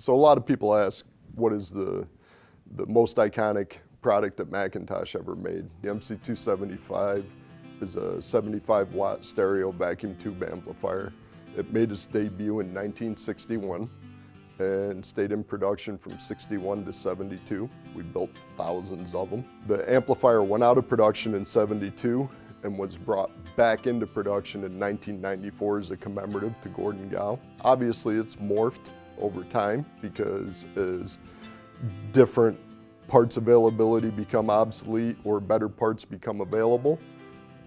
So a lot of people ask, what is the most iconic product that McIntosh ever made? The MC275 is a 75-watt stereo vacuum tube amplifier. It made its debut in 1961 and stayed in production from 61 to 72. We built thousands of them. The amplifier went out of production in 72 and was brought back into production in 1994 as a commemorative to Gordon Gow. Obviously it's morphed over time because as different parts availability become obsolete or better parts become available,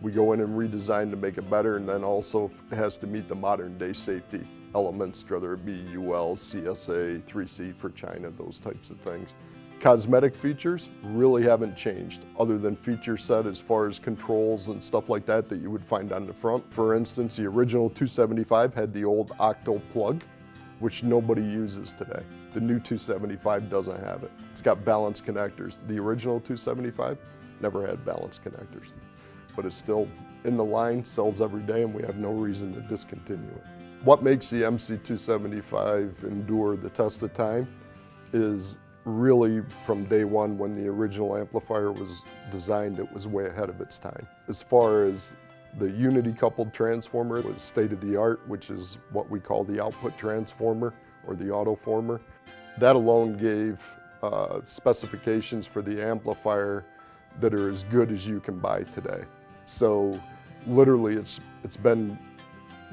we go in and redesign to make it better, and then also it has to meet the modern day safety elements, whether it be UL, CSA, 3C for China, those types of things. Cosmetic features really haven't changed other than feature set as far as controls and stuff like that that you would find on the front. For instance, the original 275 had the old octo plug, which nobody uses today. The new 275 doesn't have it. It's got balance connectors. The original 275 never had balance connectors, but it's still in the line, sells every day, and we have no reason to discontinue it. What makes the MC275 endure the test of time is really from day one when the original amplifier was designed, it was way ahead of its time. As far as the unity coupled transformer, it was state of the art, which is what we call the output transformer or the autoformer. That alone gave specifications for the amplifier that are as good as you can buy today. So literally it's been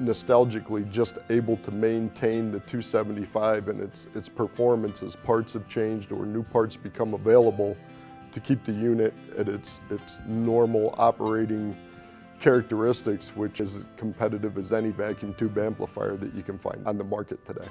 nostalgically just able to maintain the 275 and its performance as parts have changed or new parts become available to keep the unit at its normal operating characteristics, which is as competitive as any vacuum tube amplifier that you can find on the market today.